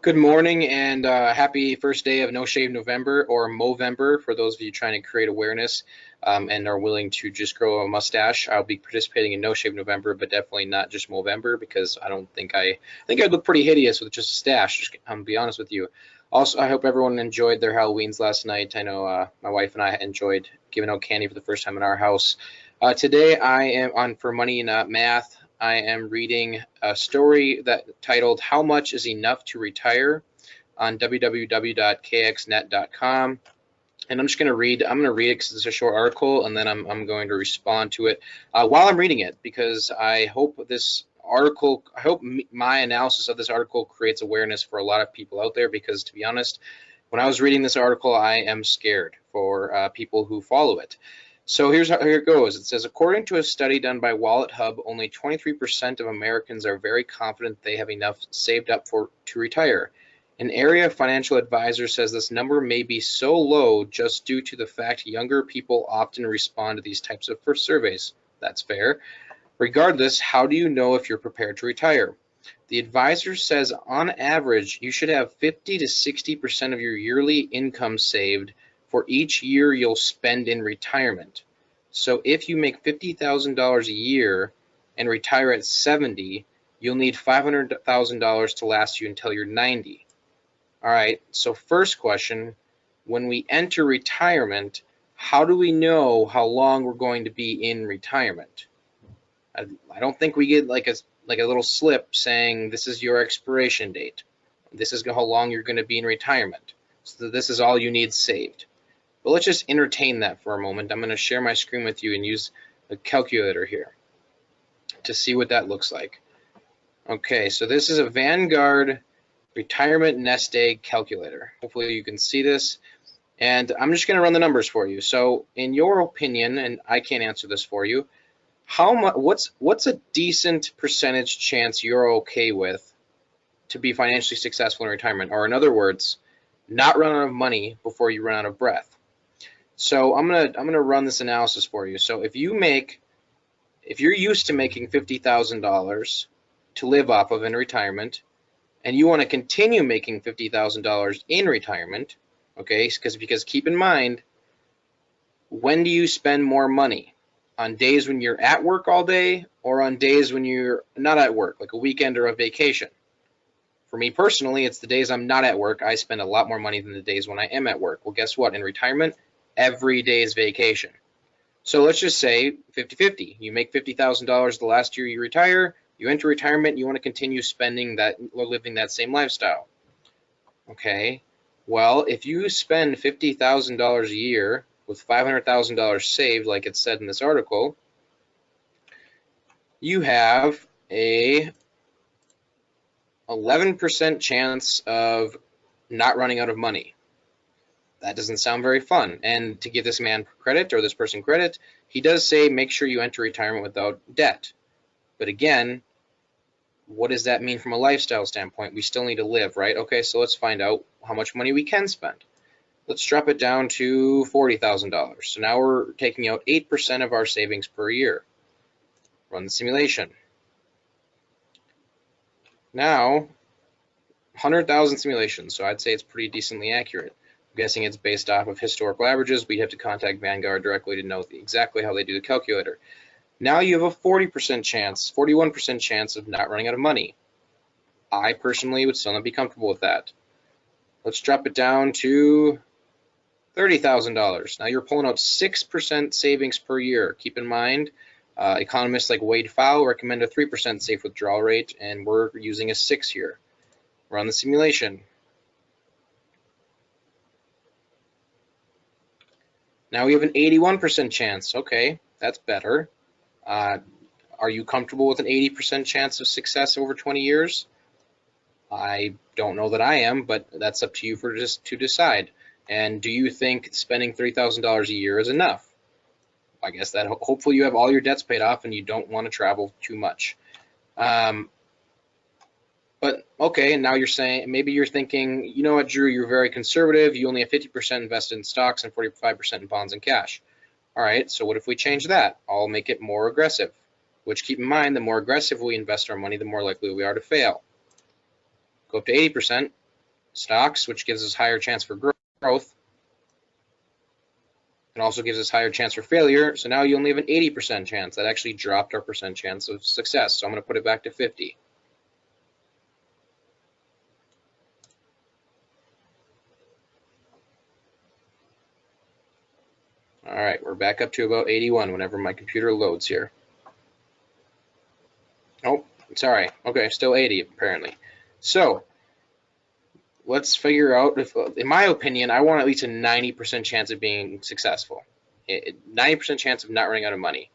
Good morning and happy first day of No Shave November or Movember for those of you trying to create awareness and are willing to just grow a mustache. I'll be participating in No Shave November, but definitely not just Movember because I don't think I think I'd look pretty hideous with just a stash. I'm be honest with you. Also, I hope everyone enjoyed their Halloweens last night. I know my wife and I enjoyed giving out candy for the first time in our house. Today I am on for Money and Math. I am reading a story that titled "How Much is Enough to Retire" on www.kxnet.com. And I'm just going to read. I'm going to read it because it's a short article, and then I'm going to respond to it while I'm reading it because I hope this article. I hope my analysis of this article creates awareness for a lot of people out there. Because to be honest, when I was reading this article, I am scared for people who follow it. So here it goes. It says, according to a study done by Wallet Hub, only 23% of Americans are very confident they have enough saved up to retire. An area financial advisor says this number may be so low just due to the fact younger people often respond to these types of surveys. That's fair. Regardless, how do you know if you're prepared to retire? The advisor says on average, you should have 50 to 60% of your yearly income saved for each year you'll spend in retirement. So if you make $50,000 a year and retire at 70, you'll need $500,000 to last you until you're 90. All right, so first question, when we enter retirement, how do we know how long we're going to be in retirement? I don't think we get like a little slip saying this is your expiration date. This is how long you're going to be in retirement. So this is all you need saved. But let's just entertain that for a moment. I'm going to share my screen with you and use a calculator here to see what that looks like. Okay, so this is a Vanguard retirement nest egg calculator. Hopefully you can see this. And I'm just going to run the numbers for you. So in your opinion, and I can't answer this for you, what's a decent percentage chance you're okay with to be financially successful in retirement? Or in other words, not run out of money before you run out of breath. So I'm gonna run this analysis for you. So if you're used to making $50,000 to live off of in retirement, and you want to continue making $50,000 in retirement, okay? Because keep in mind, when do you spend more money? On days when you're at work all day, or on days when you're not at work, like a weekend or a vacation? For me personally, it's the days I'm not at work. I spend a lot more money than the days when I am at work. Well, guess what? In retirement, every day is vacation. So let's just say 50-50. You make $50,000 the last year you retire, you enter retirement, you want to continue spending that or living that same lifestyle. Okay, well, if you spend $50,000 a year with $500,000 saved, like it said in this article, you have a 11% chance of not running out of money. That doesn't sound very fun. And to give this man credit, or this person credit, he does say make sure you enter retirement without debt. But again, what does that mean from a lifestyle standpoint? We still need to live, right? Okay, so let's find out how much money we can spend. Let's drop it down to $40,000. So now we're taking out 8% of our savings per year. Run the simulation. Now, 100,000 simulations, so I'd say it's pretty decently accurate. I'm guessing it's based off of historical averages. We'd have to contact Vanguard directly to know exactly how they do the calculator. Now you have a 40% chance, 41% chance of not running out of money. I personally would still not be comfortable with that. Let's drop it down to $30,000. Now you're pulling out 6% savings per year. Keep in mind, economists like Wade Fowle recommend a 3% safe withdrawal rate, and we're using a 6 here. Run the simulation. Now we have an 81% chance. Okay, that's better. Are you comfortable with an 80% chance of success over 20 years? I don't know that I am, but that's up to you to decide. And do you think spending $3,000 a year is enough? I guess that hopefully you have all your debts paid off and you don't want to travel too much. But okay, and now you're saying, maybe you're thinking, you know what, Drew, you're very conservative. You only have 50% invested in stocks and 45% in bonds and cash. All right, so what if we change that? I'll make it more aggressive, which keep in mind, the more aggressive we invest our money, the more likely we are to fail. Go up to 80%. stocks, which gives us higher chance for growth. It also gives us higher chance for failure. So now you only have an 80% chance. That actually dropped our percent chance of success. So I'm going to put it back to 50. All right, we're back up to about 81 whenever my computer loads here. Oh, sorry. Okay, still 80 apparently. So let's figure out if, in my opinion, I want at least a 90% chance of being successful. 90% chance of not running out of money.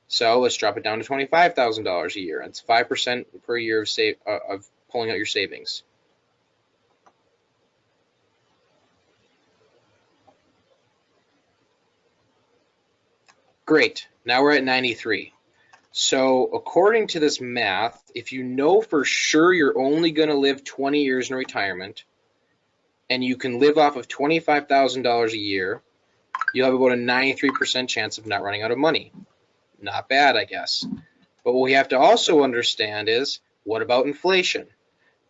So let's drop it down to $25,000 a year. That's 5% per year of pulling out your savings. Great. Now we're at 93. So according to this math, if you know for sure you're only going to live 20 years in retirement, and you can live off of $25,000 a year, you'll have about a 93% chance of not running out of money. Not bad, I guess. But what we have to also understand is, what about inflation?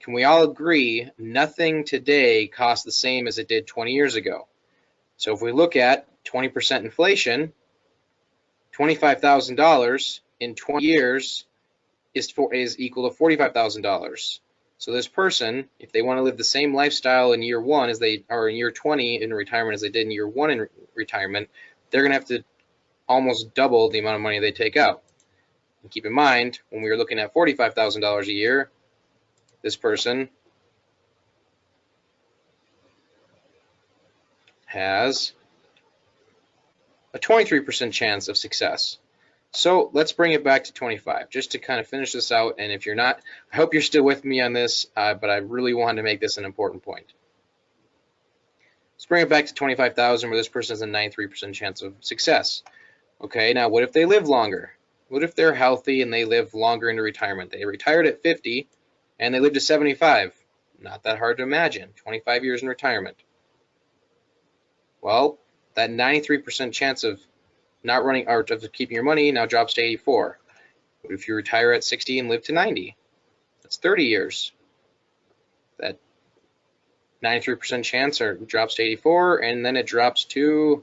Can we all agree nothing today costs the same as it did 20 years ago? So if we look at 20% inflation, $25,000 in 20 years is equal to $45,000. So this person, if they want to live the same lifestyle in year 1 as they are in year 20 in retirement as they did in year 1 in retirement, they're going to have to almost double the amount of money they take out. And keep in mind, when we were looking at $45,000 a year, this person has a 23% chance of success. So let's bring it back to 25, just to kind of finish this out. And if you're not, I hope you're still with me on this, but I really wanted to make this an important point. Let's bring it back to 25,000, where this person has a 93% chance of success. Okay, now what if they live longer? What if they're healthy and they live longer into retirement? They retired at 50 and they lived to 75. Not that hard to imagine, 25 years in retirement. Well, that 93% chance of not running or of keeping your money now drops to 84. What if you retire at 60 and live to 90? That's 30 years. That 93% chance drops to 84, and then it drops to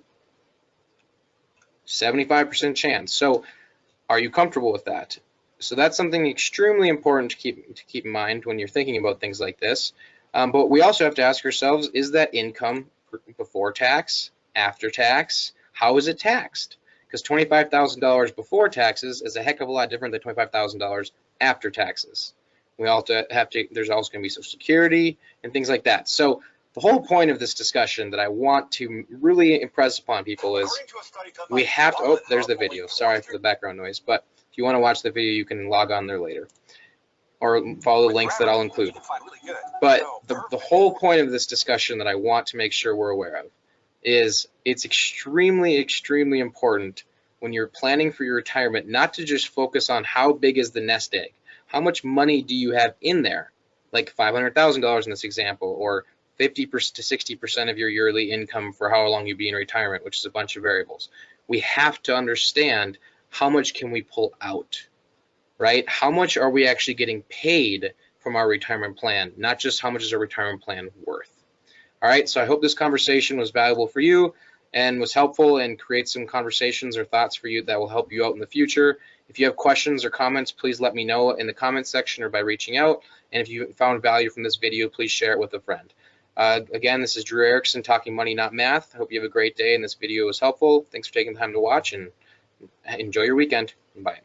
75% chance. So are you comfortable with that? So that's something extremely important to keep in mind when you're thinking about things like this. But we also have to ask ourselves, is that income before tax, after tax? How is it taxed? Because $25,000 before taxes is a heck of a lot different than $25,000 after taxes. We also there's also going to be Social Security and things like that. So the whole point of this discussion that I want to really impress upon people is we have to, oh, there's the video. Sorry for the background noise, but if you want to watch the video, you can log on there later or follow the links that I'll include. But the whole point of this discussion that I want to make sure we're aware of is it's extremely, extremely important when you're planning for your retirement not to just focus on how big is the nest egg. How much money do you have in there? Like $500,000 in this example, or 50% to 60% of your yearly income for how long you'll be in retirement, which is a bunch of variables. We have to understand how much can we pull out, right? How much are we actually getting paid from our retirement plan, not just how much is our retirement plan worth. All right, so I hope this conversation was valuable for you and was helpful and create some conversations or thoughts for you that will help you out in the future. If you have questions or comments, please let me know in the comments section or by reaching out. And if you found value from this video, please share it with a friend. Again, this is Drew Erickson talking money, not math. I hope you have a great day and this video was helpful. Thanks for taking the time to watch and enjoy your weekend. Bye.